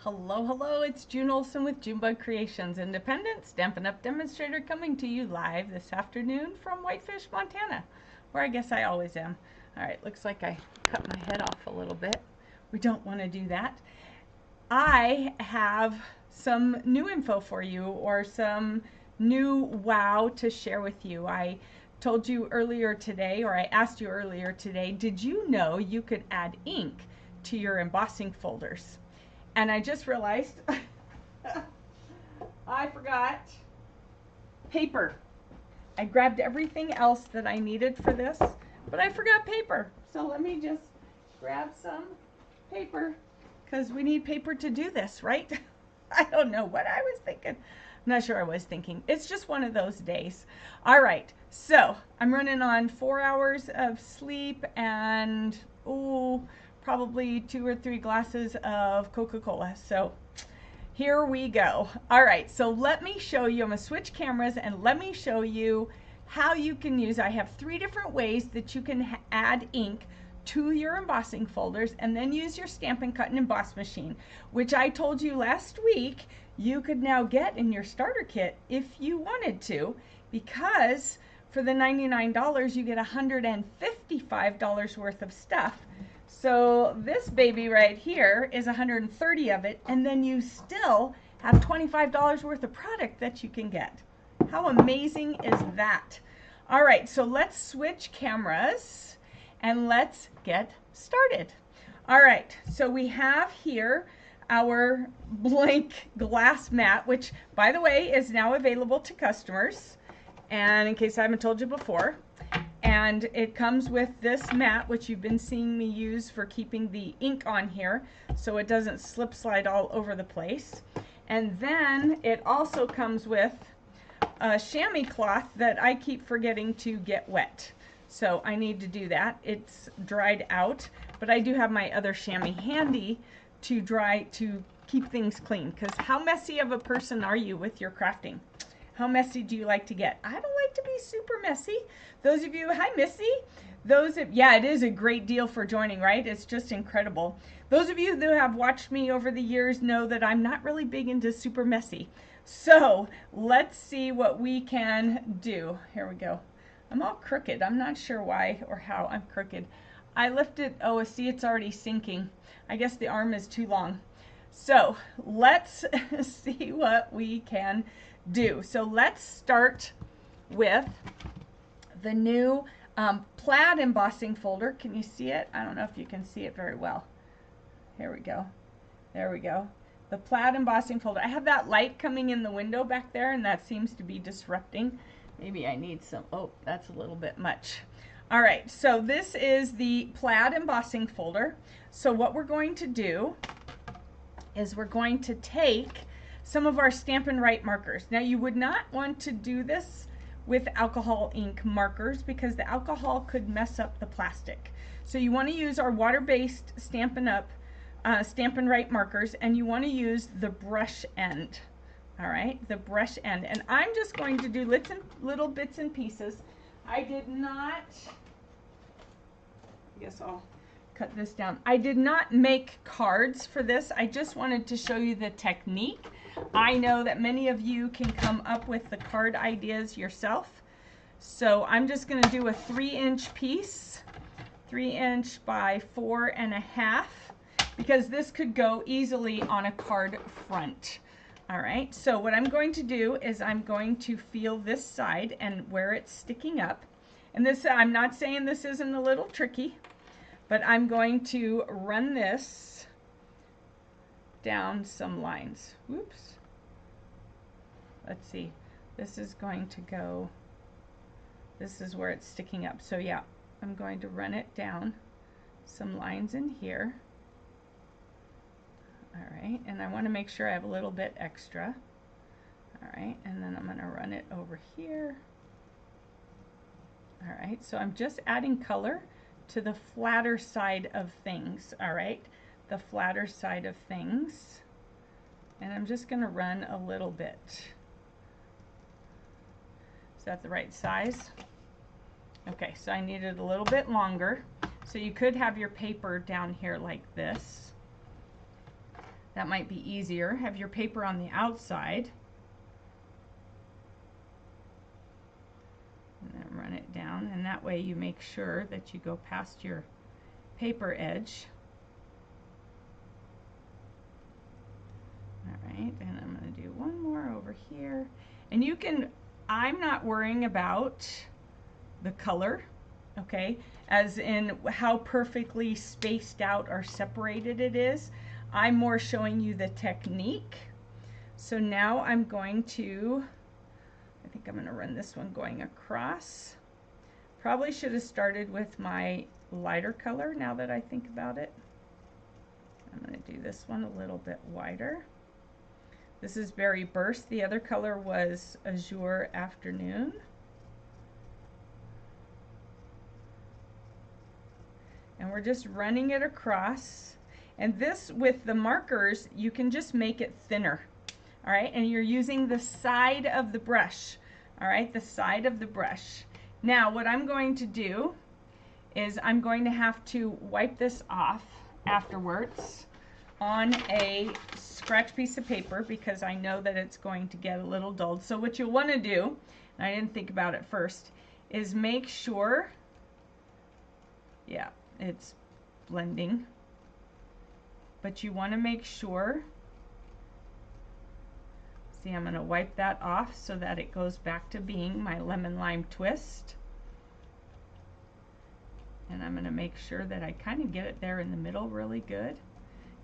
Hello, hello, it's June Olson with Junebug Creations, independent Stampin' Up! Demonstrator coming to you live this afternoon from Whitefish, Montana, where I guess I always am. All right, looks like I cut my head off a little bit. We don't want to do that. I have some new info for you, or some new wow to share with you. I told you earlier today, or I asked you earlier today, did you know you could add ink to your embossing folders? And I just realized I forgot paper. I grabbed everything else that I needed for this, but I forgot paper. So let me just grab some paper, because we need paper to do this, right? I don't know what I was thinking. I'm not sure I was thinking. It's just one of those days. All right, so I'm running on 4 hours of sleep and, probably 2 or 3 glasses of Coca-Cola. So here we go. All right, so let me show you. I'm gonna switch cameras and let me show you how you can use. I have 3 different ways that you can add ink to your embossing folders and then use your Stampin' Cut and Emboss machine, which I told you last week you could now get in your starter kit if you wanted to, because for the $99 you get $155 worth of stuff. So this baby right here is 130 of it, and then you still have $25 worth of product that you can get. How amazing is that? All right, so let's switch cameras and let's get started. All right, so we have here our blank glass mat, which, by the way, is now available to customers, and in case I haven't told you before. And it comes with this mat, which you've been seeing me use for keeping the ink on here so it doesn't slip slide all over the place. And then it also comes with a chamois cloth that I keep forgetting to get wet. So I need to do that. It's dried out, but I do have my other chamois handy to dry, to keep things clean. Because how messy of a person are you with your crafting? How messy do you like to get? I don't like to be super messy. Those of you, hi Missy. Yeah, it is a great deal for joining, right? It's just incredible. Those of you who have watched me over the years know that I'm not really big into super messy. So let's see what we can do. Here we go. I'm all crooked. I'm not sure why or how I'm crooked. I lifted, see, it's already sinking. I guess the arm is too long. So let's see what we can do. So let's start with the new plaid embossing folder. Can you see it? I don't know if you can see it very well. Here we go. There we go. The plaid embossing folder. I have that light coming in the window back there, and that seems to be disrupting. Maybe I need some, that's a little bit much. All right, so this is the plaid embossing folder. So what we're going to do is we're going to take some of our Stampin' Write markers. Now you would not want to do this with alcohol ink markers because the alcohol could mess up the plastic. So you want to use our water-based Stampin' Write markers, and you want to use the brush end. All right, the brush end. And I'm just going to do little bits and pieces. I did not, I guess I'll cut this down. I did not make cards for this. I just wanted to show you the technique. I know that many of you can come up with the card ideas yourself. So I'm just going to do a 3-inch piece, 3" by 4½, because this could go easily on a card front. All right, so what I'm going to do is I'm going to feel this side and where it's sticking up. And this, I'm not saying this isn't a little tricky, but I'm going to run this down some lines. Whoops. Let's see. This is going to go, this is where it's sticking up. So yeah, I'm going to run it down some lines in here. All right, and I want to make sure I have a little bit extra. All right, and then I'm going to run it over here. All right, so I'm just adding color to the flatter side of things. All right, the flatter side of things. And I'm just going to run a little bit. Is that the right size? Okay, so I need it a little bit longer. So you could have your paper down here like this. That might be easier. Have your paper on the outside. And then run it down, and that way you make sure that you go past your paper edge. Alright, and I'm going to do one more over here. And you can, I'm not worrying about the color, okay, as in how perfectly spaced out or separated it is. I'm more showing you the technique. So now I'm going to, I think I'm going to run this one going across. Probably should have started with my lighter color now that I think about it. I'm going to do this one a little bit wider. This is Berry Burst. The other color was Azure Afternoon. And we're just running it across. And this, with the markers, you can just make it thinner. All right, and you're using the side of the brush. All right, the side of the brush. Now, what I'm going to do is I'm going to have to wipe this off afterwards on a scratch piece of paper because I know that it's going to get a little dulled. So what you'll want to do, and I didn't think about it first, is make sure, yeah, it's blending, but you want to make sure, see, I'm going to wipe that off so that it goes back to being my lemon lime twist. And I'm going to make sure that I kind of get it there in the middle really good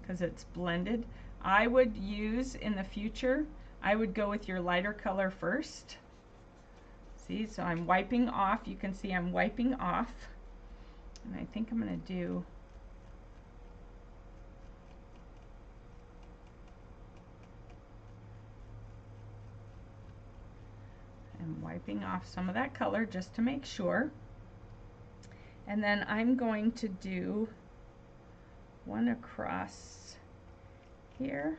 because it's blended. I would use, in the future, I would go with your lighter color first. See, so I'm wiping off. You can see I'm wiping off. And I think I'm going to do, I'm wiping off some of that color just to make sure. And then I'm going to do one across here.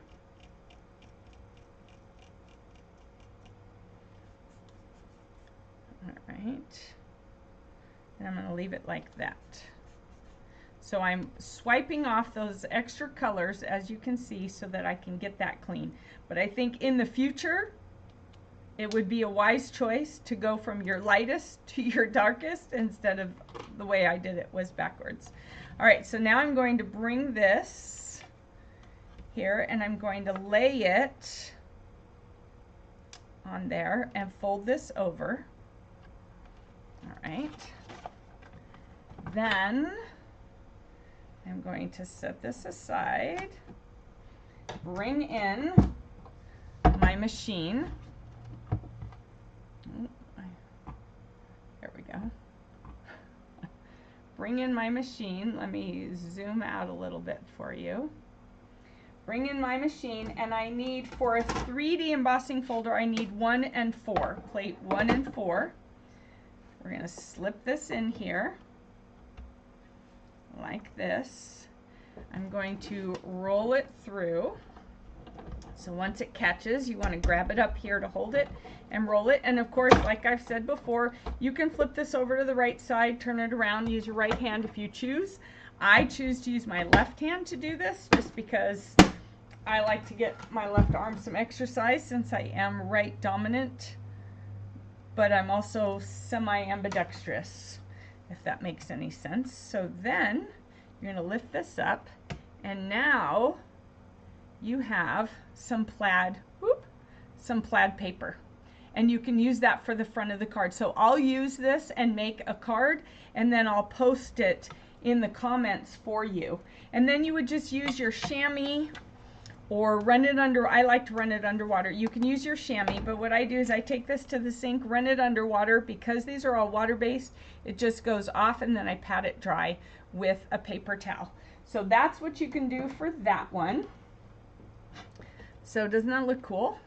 All right. And I'm going to leave it like that. So I'm swiping off those extra colors, as you can see, so that I can get that clean. But I think in the future, it would be a wise choice to go from your lightest to your darkest instead of the way I did it was backwards. All right, so now I'm going to bring this here and I'm going to lay it on there and fold this over. All right. Then I'm going to set this aside, bring in my machine. There we go. Bring in my machine. Let me zoom out a little bit for you. Bring in my machine, and I need, for a 3D embossing folder, I need 1 and 4, plate 1 and 4. We're going to slip this in here like this. I'm going to roll it through. So once it catches, you want to grab it up here to hold it and roll it. And of course, like I've said before, you can flip this over to the right side, turn it around, use your right hand if you choose. I choose to use my left hand to do this just because I like to get my left arm some exercise since I am right dominant, but I'm also semi-ambidextrous, if that makes any sense. So then you're going to lift this up, and now you have some plaid, some plaid paper. And you can use that for the front of the card. So I'll use this and make a card, and then I'll post it in the comments for you. And then you would just use your chamois or run it under, I like to run it underwater. You can use your chamois, but what I do is I take this to the sink, run it underwater. Because these are all water-based, it just goes off, and then I pat it dry with a paper towel. So that's what you can do for that one. So doesn't that look cool?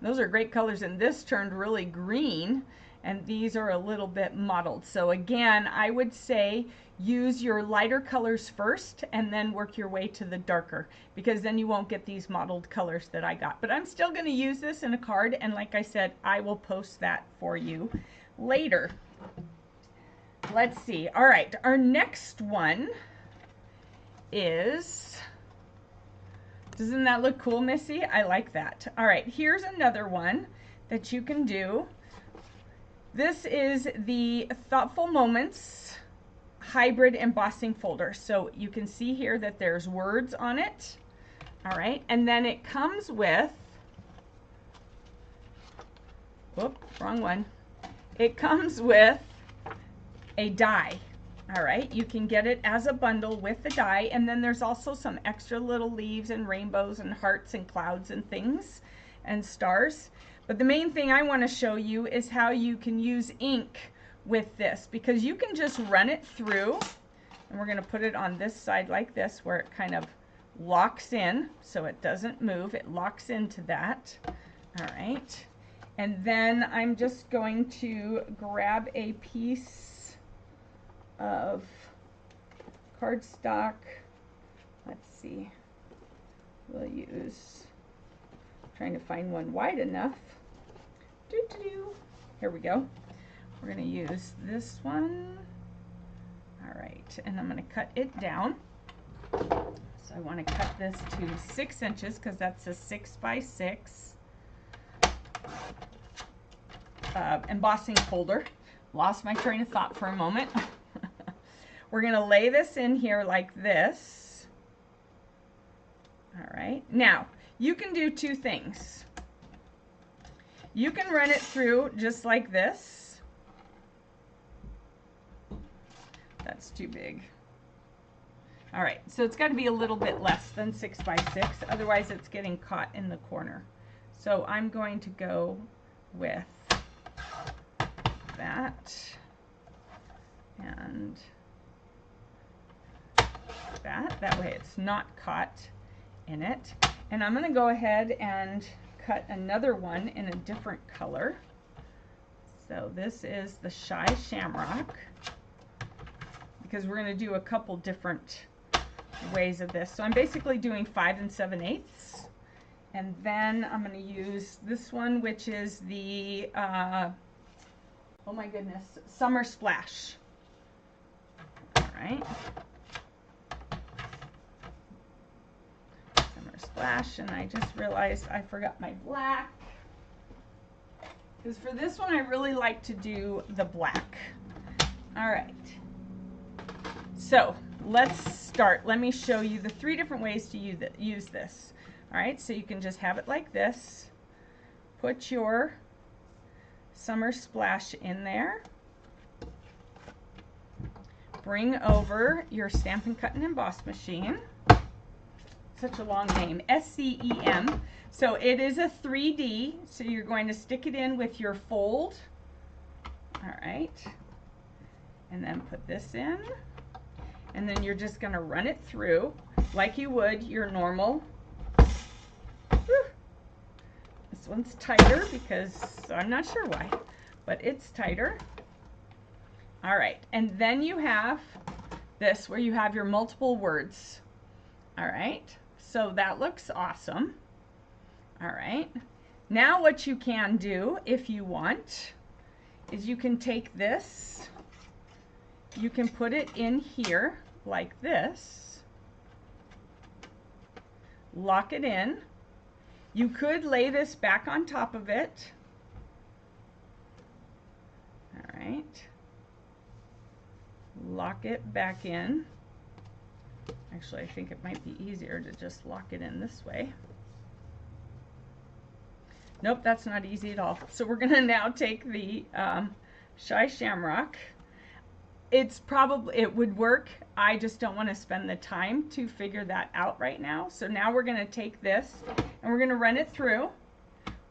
Those are great colors, and this turned really green, and these are a little bit mottled. So again, I would say use your lighter colors first and then work your way to the darker, because then you won't get these mottled colors that I got. But I'm still going to use this in a card, and like I said, I will post that for you later. Let's see. All right, our next one is Doesn't that look cool, Missy? I like that. All right, here's another one that you can do. This is the Thoughtful Moments hybrid embossing folder. So you can see here that there's words on it. All right, and then it comes with, whoop, wrong one. It comes with a die. All right, you can get it as a bundle with the die, and then there's also some extra little leaves and rainbows and hearts and clouds and things and stars. But the main thing I want to show you is how you can use ink with this, because you can just run it through, and we're going to put it on this side like this where it kind of locks in so it doesn't move. It locks into that. All right, and then I'm just going to grab a piece of cardstock. Let's see, we'll use, trying to find one wide enough. Here we go. We're going to use this one. All right, and I'm going to cut it down. So I want to cut this to 6 inches because that's a 6 by 6 embossing folder. Lost my train of thought for a moment. We're going to lay this in here like this. All right. Now, you can do two things. You can run it through just like this. That's too big. All right, so it's got to be a little bit less than 6 by 6, otherwise it's getting caught in the corner. So I'm going to go with that and that way it's not caught in it. And I'm going to go ahead and cut another one in a different color. So this is the Shy Shamrock, because we're going to do a couple different ways of this. So I'm basically doing 5 7/8, and then I'm going to use this one, which is the oh my goodness, Summer Splash. All right, Summer Splash, and I just realized I forgot my black, because for this one I really like to do the black. All right, so let's start. Let me show you the 3 different ways to use this. All right, so you can just have it like this. Put your Summer Splash in there. Bring over your Stampin' Cut and Emboss machine. Such a long name, SCEM. So it is a 3D, so you're going to stick it in with your fold. All right, and then put this in. And then you're just going to run it through like you would your normal. This one's tighter because I'm not sure why, but it's tighter. All right, and then you have this where you have your multiple words. All right, so that looks awesome. All right, now what you can do if you want is you can take this, you can put it in here like this, lock it in. You could lay this back on top of it. All right, lock it back in. Actually, I think it might be easier to just lock it in this way. Nope, that's not easy at all. So we're going to now take the Shy Shamrock. It would work. I just don't want to spend the time to figure that out right now. So now we're going to take this and we're going to run it through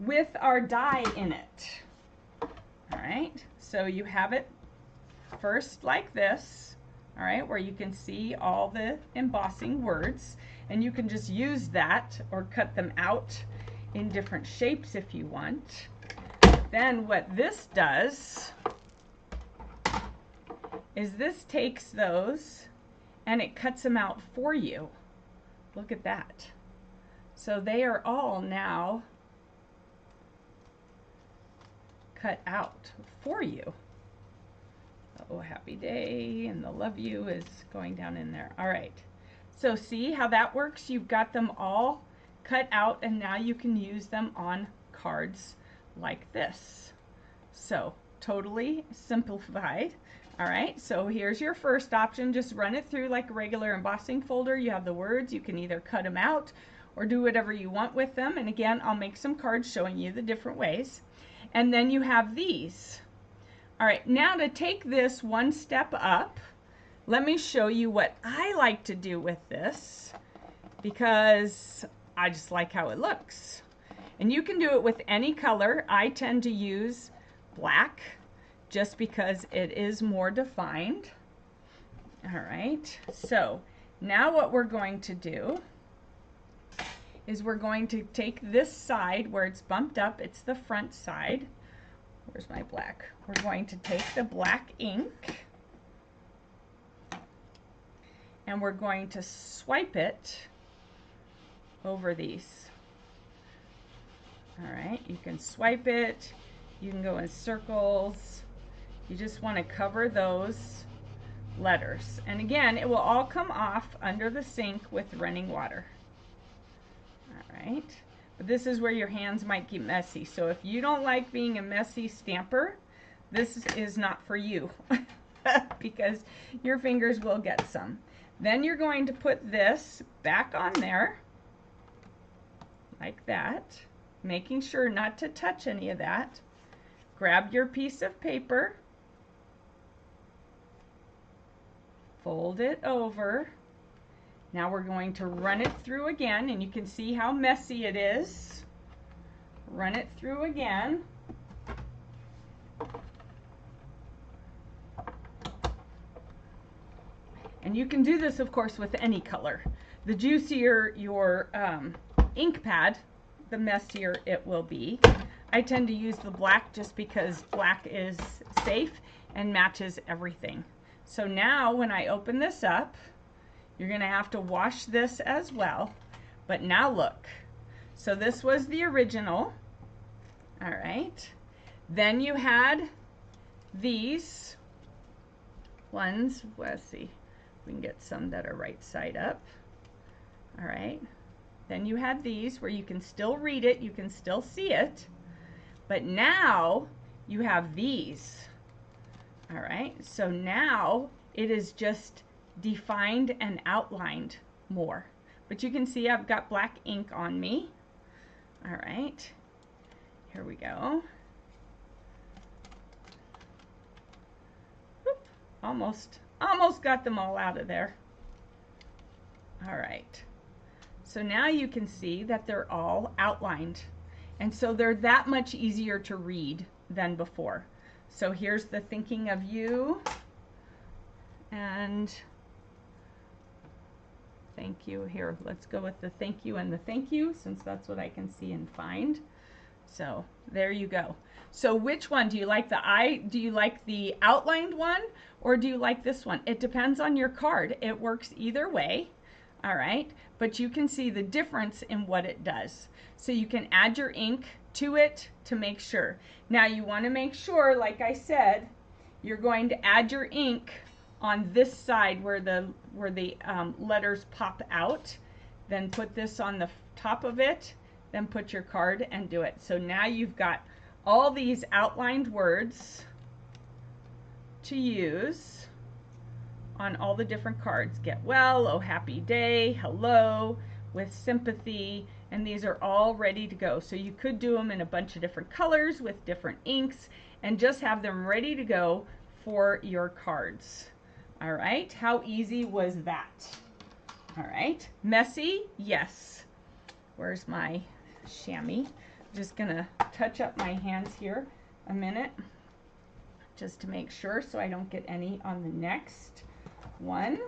with our die in it. All right, so you have it first like this, all right, where you can see all the embossing words, and you can just use that or cut them out in different shapes if you want. Then what this does is this takes those and it cuts them out for you. Look at that. So they are all now cut out for you. Oh, happy day, and the love you is going down in there. All right, so see how that works? You've got them all cut out, and now you can use them on cards like this. So totally simplified. All right, so here's your first option. Just run it through like a regular embossing folder. You have the words. You can either cut them out or do whatever you want with them. And again, I'll make some cards showing you the different ways. And then you have these. All right, now to take this one step up, let me show you what I like to do with this, because I just like how it looks. And you can do it with any color. I tend to use black just because it is more defined. All right, so now what we're going to do is we're going to take this side where it's bumped up, it's the front side. Where's my black? We're going to take the black ink and we're going to swipe it over these. All right, you can swipe it, you can go in circles. You just want to cover those letters. And again, it will all come off under the sink with running water. All right, but this is where your hands might get messy. So if you don't like being a messy stamper, this is not for you because your fingers will get some. Then you're going to put this back on there like that, making sure not to touch any of that. Grab your piece of paper, fold it over. Now we're going to run it through again, and you can see how messy it is. Run it through again. And you can do this, of course, with any color. The juicier your ink pad, the messier it will be. I tend to use the black just because black is safe and matches everything. So now when I open this up, you're going to have to wash this as well. But now look. So this was the original. All right. Then you had these ones. Let's see. We can get some that are right side up. All right. Then you had these where you can still read it. You can still see it. But now you have these. All right. So now it is just defined and outlined more. But you can see I've got black ink on me. All right, here we go. Whoop. Almost got them all out of there. All right, so now you can see that they're all outlined, and so they're that much easier to read than before. So here's the thinking of you, and thank you. Here, let's go with the thank you and the thank you, since that's what I can see and find. So there you go. So which one do you like? Do you like the outlined one, or do you like this one? It depends on your card. It works either way. All right, but you can see the difference in what it does. So you can add your ink to it to make sure. Now you want to make sure, like I said, you're going to add your ink on this side where the letters pop out. Then put this on the top of it, then put your card and do it. So now you've got all these outlined words to use on all the different cards. Get well, oh happy day, hello, with sympathy, and these are all ready to go. So you could do them in a bunch of different colors with different inks and just have them ready to go for your cards. All right, how easy was that? All right, messy? Yes. Where's my chamois? I'm just gonna touch up my hands here a minute just to make sure so I don't get any on the next one.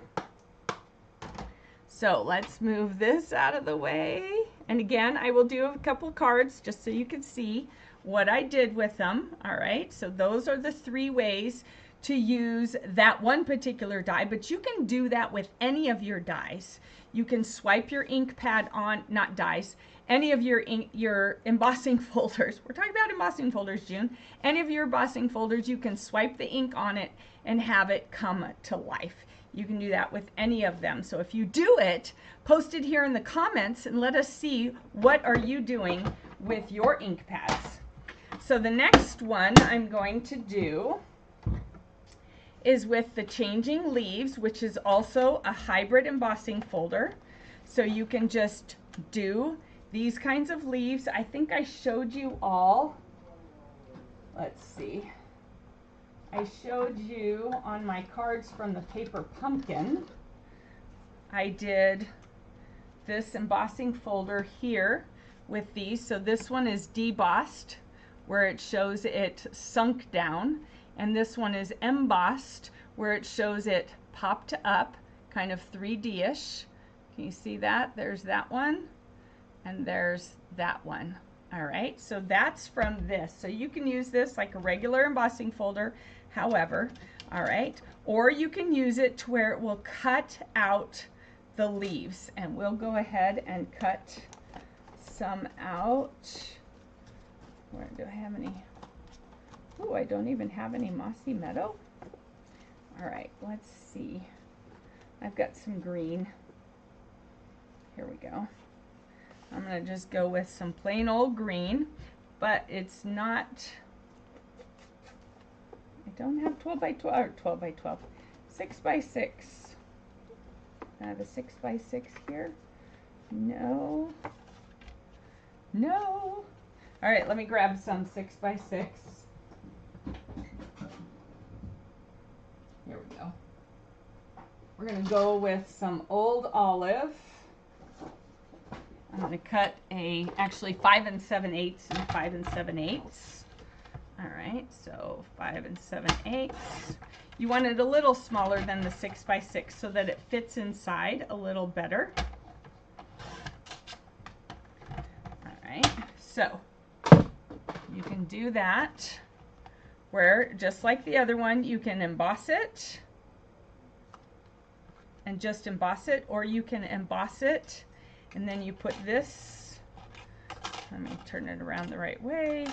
So let's move this out of the way. And again, I will do a couple cards just so you can see what I did with them. All right, so those are the 3 ways to use that one particular die, but you can do that with any of your dies. You can swipe your ink pad on, not dies, any of your embossing folders. We're talking about embossing folders, June. Any of your embossing folders, you can swipe the ink on it and have it come to life. You can do that with any of them. So if you do it, post it here in the comments and let us see what are you doing with your ink pads. So the next one I'm going to do is with the changing leaves, which is also a hybrid embossing folder. So you can just do these kinds of leaves. I think I showed you all. Let's see. I showed you on my cards from the paper pumpkin. I did this embossing folder here with these. So this one is debossed, where it shows it sunk down. And this one is embossed, where it shows it popped up, kind of 3D-ish. Can you see that? There's that one, and there's that one. All right, so that's from this. So you can use this like a regular embossing folder, however, all right, or you can use it to where it will cut out the leaves. And we'll go ahead and cut some out. Where do I have any? Oh, I don't even have any mossy meadow. All right, let's see. I've got some green. Here we go. I'm gonna just go with some plain old green, but it's not, I don't have 12 by 12, or 12 by 12, 6 by 6. I have a 6 by 6 here. No. No. All right, let me grab some 6 by 6. Here we go. We're going to go with some old olive. I'm going to cut actually 5 7/8 and 5 7/8. All right, so 5 7/8. You want it a little smaller than the 6 by 6 so that it fits inside a little better. All right, so you can do that where, just like the other one, you can emboss it and just emboss it, or you can emboss it and then you put this, let me turn it around the right way.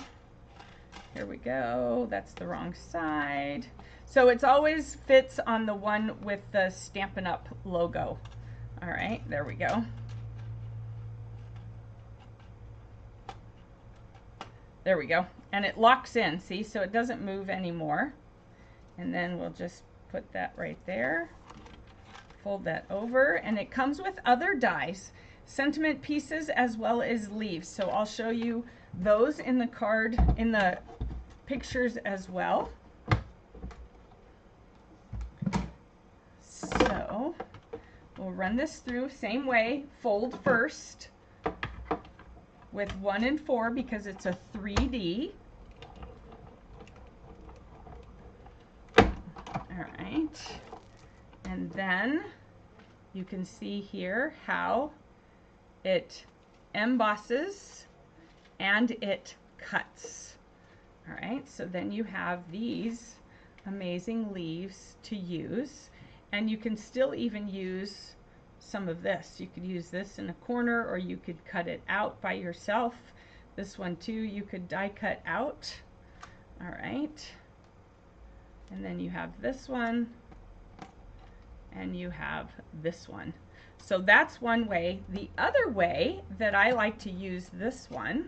Here we go, that's the wrong side. So it's always fits on the one with the Stampin' Up! Logo. All right, there we go. There we go. And it locks in, see, so it doesn't move anymore. And then we'll just put that right there. Fold that over, and it comes with other dies, sentiment pieces as well as leaves. So I'll show you those in the card, in the pictures as well. So we'll run this through same way, fold first with 1 and 4 because it's a 3D. All right, and then you can see here how it embosses and it cuts. All right, so then you have these amazing leaves to use, and you can still even use some of this. You could use this in a corner, or you could cut it out by yourself. This one too, you could die cut out. All right, and then you have this one, and you have this one. So that's one way. The other way that I like to use this one,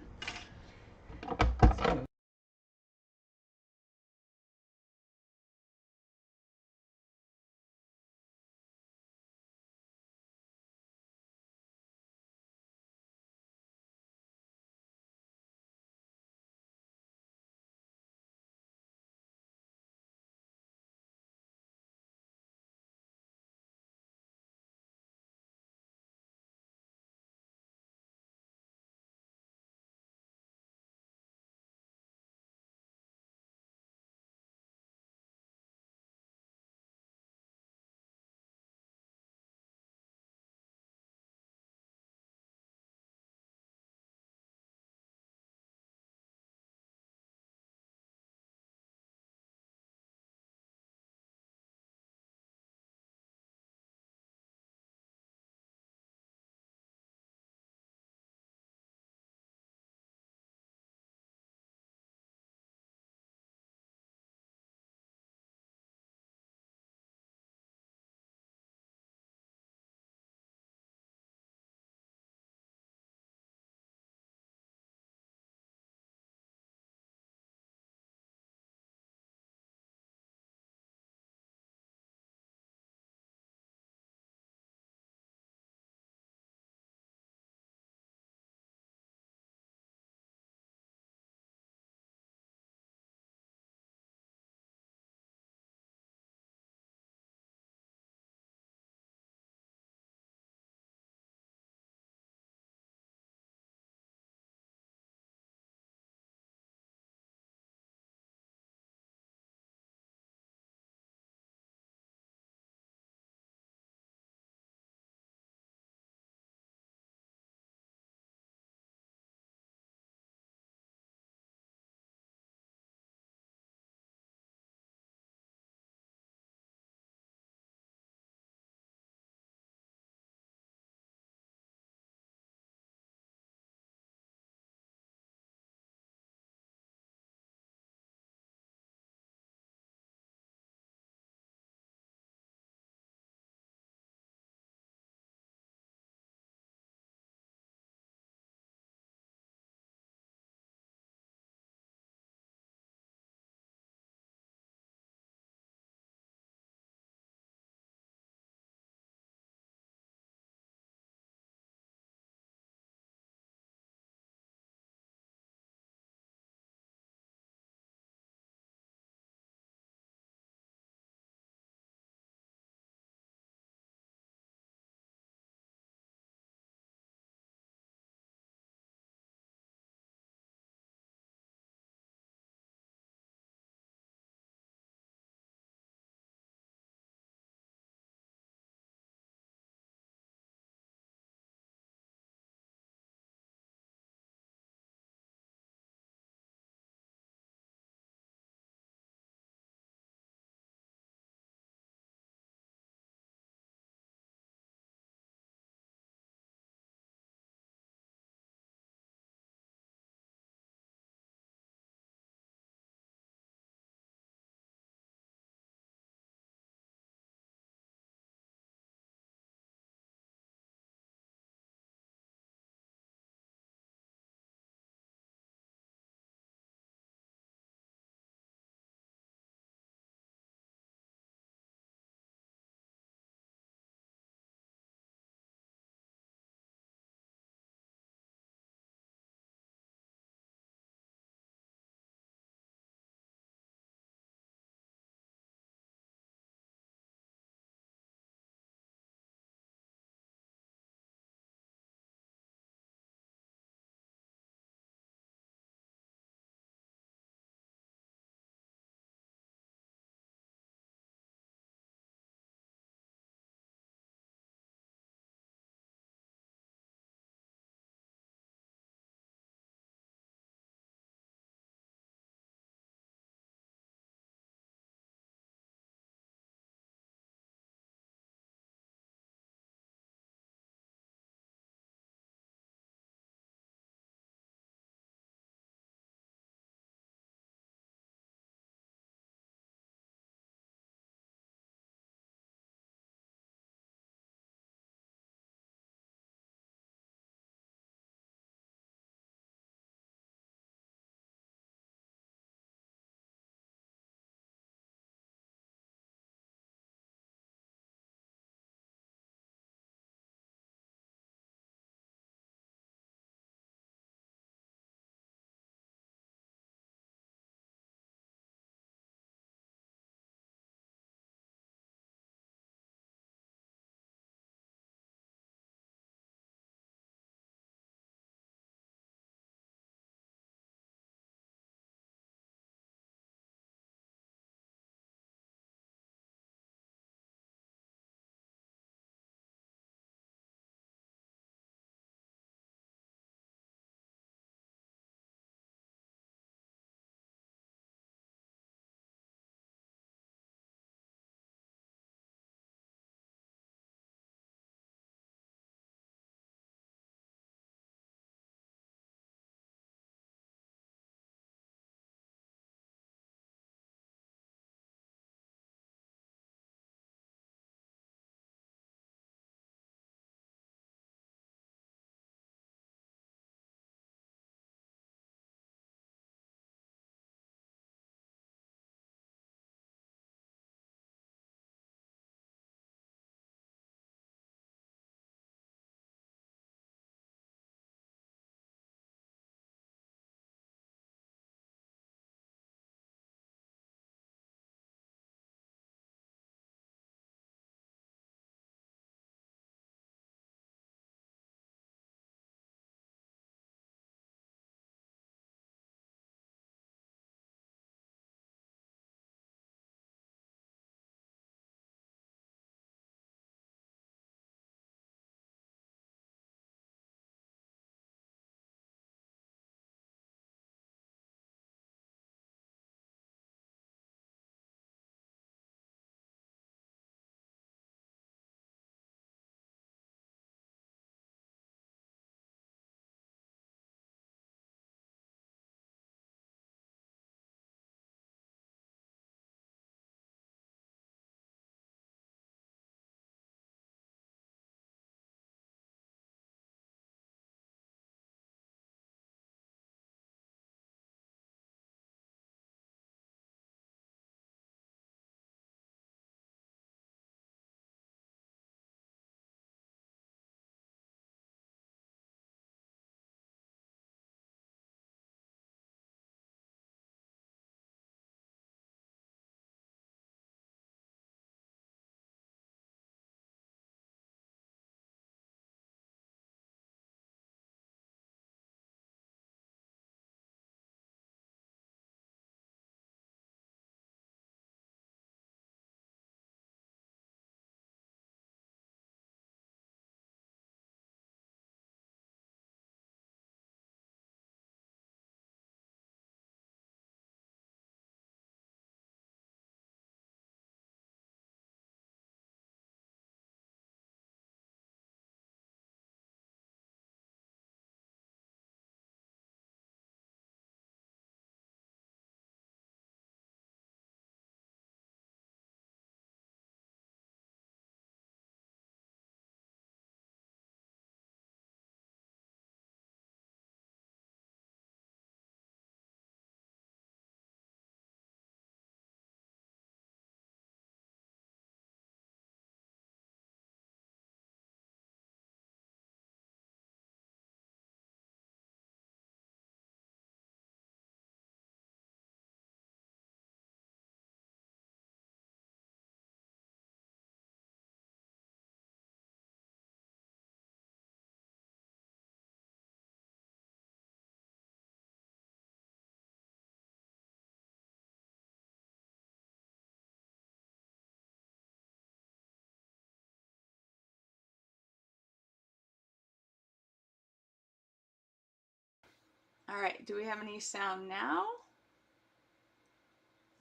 All right, do we have any sound now?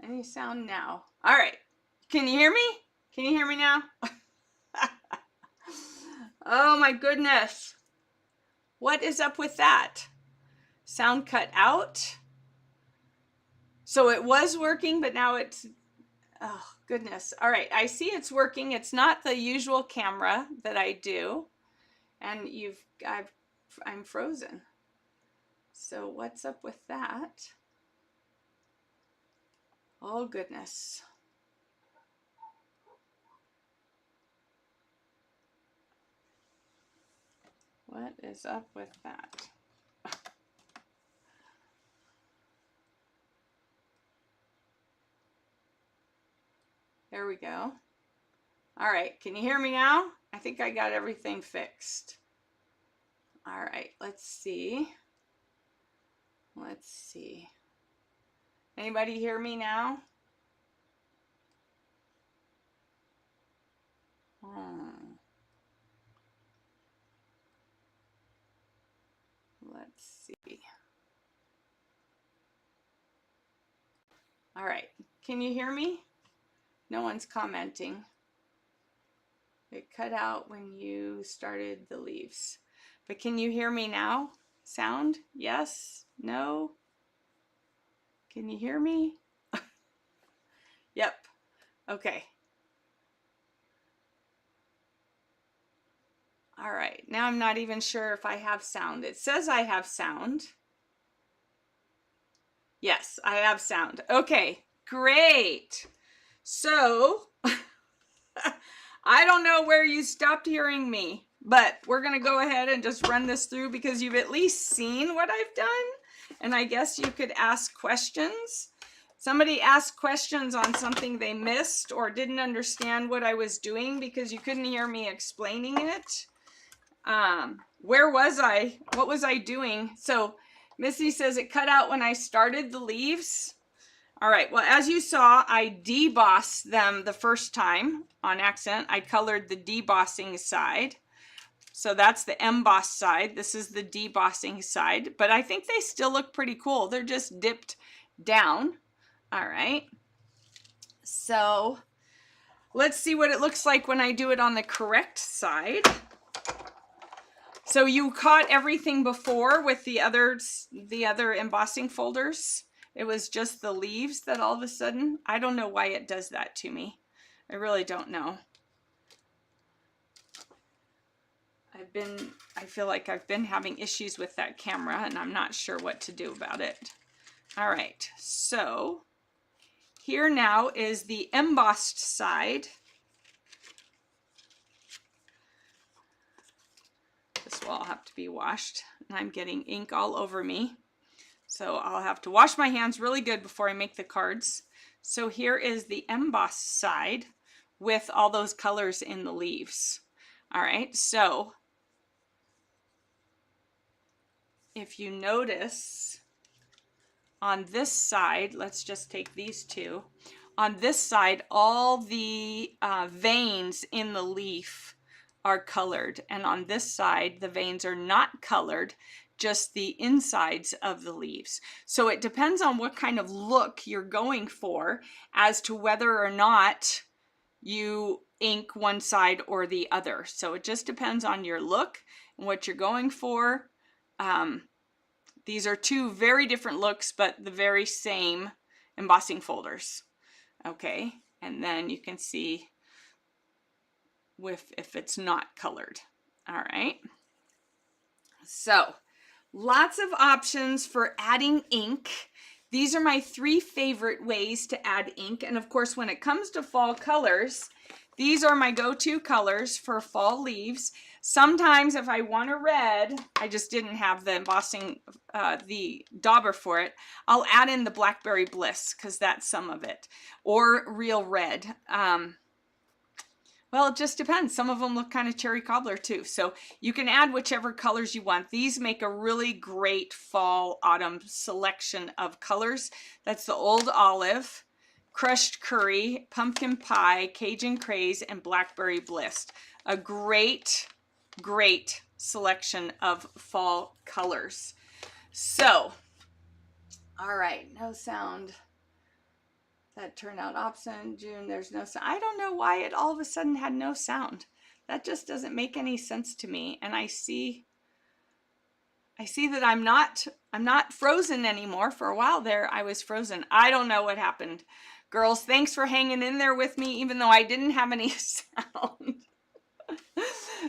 Any sound now? All right, can you hear me? Can you hear me now? Oh my goodness. What is up with that? Sound cut out. So it was working, but now it's, oh goodness. All right, I see it's working. It's not the usual camera that I do. And I'm frozen. So what's up with that? Oh goodness. What is up with that? There we go. All right, can you hear me now? I think I got everything fixed. All right, let's see. Let's see. Anybody hear me now? Let's see. All right, can you hear me? No one's commenting. It cut out when you started the leaves. But can you hear me now? Sound? Yes? No? Can you hear me? Yep. Okay. All right. Now I'm not even sure if I have sound. It says I have sound. Yes, I have sound. Okay, great. So I don't know where you stopped hearing me, but we're going to go ahead and just run this through because you've at least seen what I've done. And I guess you could ask questions. Somebody asked questions on something they missed or didn't understand what I was doing because you couldn't hear me explaining it. Where was I? What was I doing? So Missy says it cut out when I started the leaves. All right, well, as you saw, I debossed them the first time on accident. I colored the debossing side. So that's the emboss side. This is the debossing side, but I think they still look pretty cool. They're just dipped down. All right. So let's see what it looks like when I do it on the correct side. So you caught everything before with the other embossing folders. It was just the leaves that all of a sudden, I don't know why it does that to me. I really don't know. I feel like I've been having issues with that camera and I'm not sure what to do about it. All right, so here now is the embossed side. This will all have to be washed and I'm getting ink all over me. So I'll have to wash my hands really good before I make the cards. So here is the embossed side with all those colors in the leaves. All right, so if you notice on this side, let's just take these two. On this side, all the veins in the leaf are colored. And on this side, the veins are not colored, just the insides of the leaves. So it depends on what kind of look you're going for as to whether or not you ink one side or the other. So it just depends on your look and what you're going for. These are two very different looks, but the very same embossing folders. Okay, and then you can see if it's not colored. All right, so lots of options for adding ink. These are my 3 favorite ways to add ink. And of course, when it comes to fall colors, these are my go-to colors for fall leaves. Sometimes if I want a red, I just didn't have the embossing, the dauber for it, I'll add in the Blackberry Bliss because that's some of it, or real red. Well, it just depends. Some of them look kind of cherry cobbler too. So you can add whichever colors you want. These make a really great fall autumn selection of colors. That's the Old Olive, Crushed Curry, Pumpkin Pie, Cajun Craze, and Blackberry Bliss. A great, great selection of fall colors. So, all right, no sound. That turned out opposite in June. There's no sound. I don't know why it all of a sudden had no sound. That just doesn't make any sense to me. And I see that I'm not frozen anymore. For a while there, I was frozen. I don't know what happened. Girls, thanks for hanging in there with me, even though I didn't have any sound.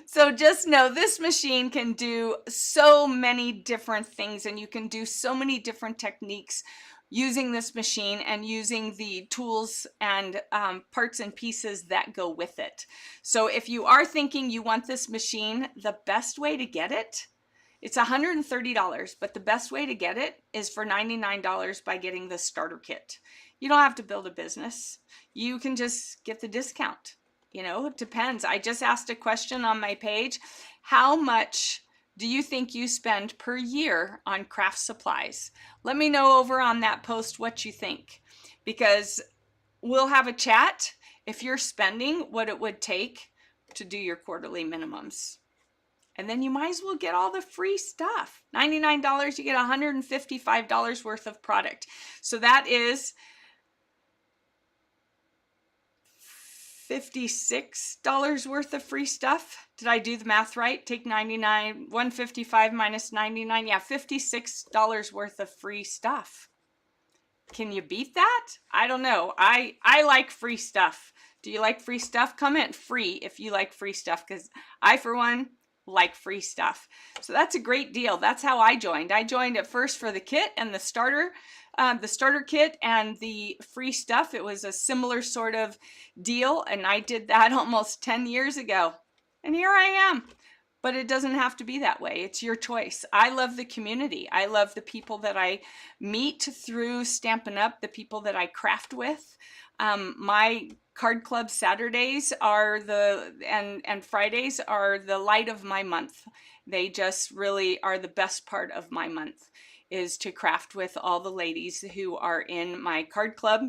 So just know this machine can do so many different things, and you can do so many different techniques using this machine and using the tools and parts and pieces that go with it. So if you are thinking you want this machine, the best way to get it, it's $130, but the best way to get it is for $99 by getting the starter kit. You don't have to build a business. You can just get the discount. You know, it depends. I just asked a question on my page. How much do you think you spend per year on craft supplies? Let me know over on that post what you think, because we'll have a chat if you're spending what it would take to do your quarterly minimums. And then you might as well get all the free stuff. $99, you get $155 worth of product. So that is $56 worth of free stuff. Did I do the math right? Take 99, 155 minus 99. Yeah, $56 worth of free stuff. Can you beat that? I don't know. I like free stuff. Do you like free stuff? Comment free if you like free stuff, because I, for one, like free stuff. So that's a great deal. That's how I joined. I joined at first for the kit and the starter kit and the free stuff. It was a similar sort of deal, and I did that almost 10 years ago. And here I am. But it doesn't have to be that way. It's your choice. I love the community. I love the people that I meet through Stampin' Up!, the people that I craft with. My card club Saturdays are and Fridays are the light of my month. They just really are the best part of my month, is to craft with all the ladies who are in my card club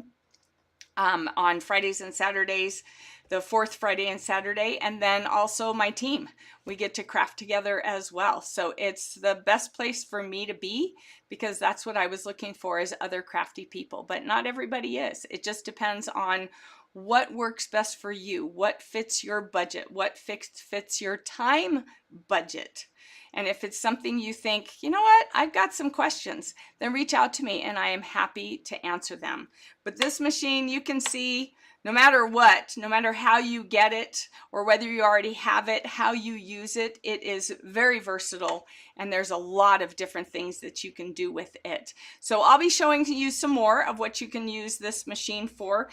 on Fridays and Saturdays, the fourth Friday and Saturday, and then also my team. We get to craft together as well. So it's the best place for me to be, because that's what I was looking for, is other crafty people. But not everybody is. It just depends on what works best for you, what fits your budget, what fits your time budget. And if it's something you think, you know what, I've got some questions, then reach out to me and I am happy to answer them. But this machine, you can see, no matter what, no matter how you get it or whether you already have it, how you use it, it is very versatile, and there's a lot of different things that you can do with it. So I'll be showing you some more of what you can use this machine for.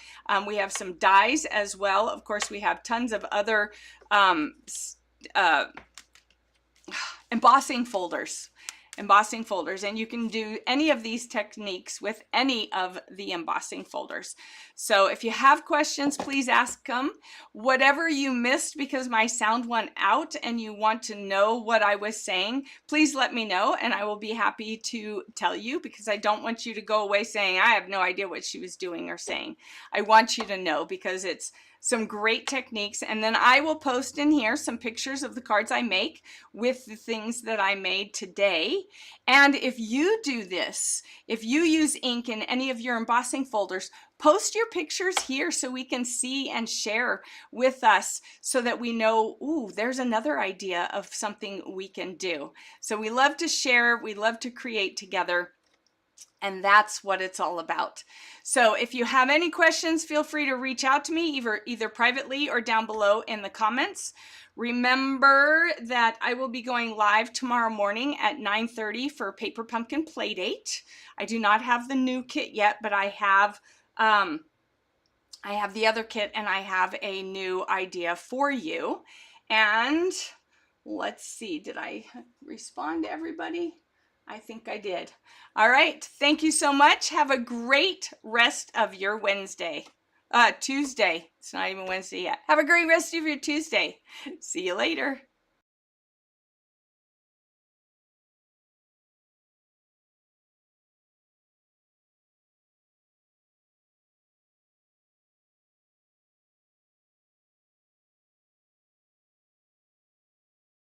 We have some dies as well. Of course, we have tons of other embossing folders, and you can do any of these techniques with any of the embossing folders. So if you have questions, please ask them. Whatever you missed because my sound went out and you want to know what I was saying, please let me know and I will be happy to tell you, because I don't want you to go away saying I have no idea what she was doing or saying. I want you to know, because it's some great techniques, and then I will post in here some pictures of the cards I make with the things that I made today. And if you do this, if you use ink in any of your embossing folders, post your pictures here so we can see and share with us, so that we know, ooh, there's another idea of something we can do. So we love to share, we love to create together. And that's what it's all about. So if you have any questions, feel free to reach out to me either privately or down below in the comments. Remember that I will be going live tomorrow morning at 9:30 for Paper Pumpkin Playdate. I do not have the new kit yet, but I have the other kit and I have a new idea for you. And let's see, did I respond to everybody? I think I did. All right. Thank you so much. Have a great rest of your Tuesday. It's not even Wednesday yet. Have a great rest of your Tuesday. See you later.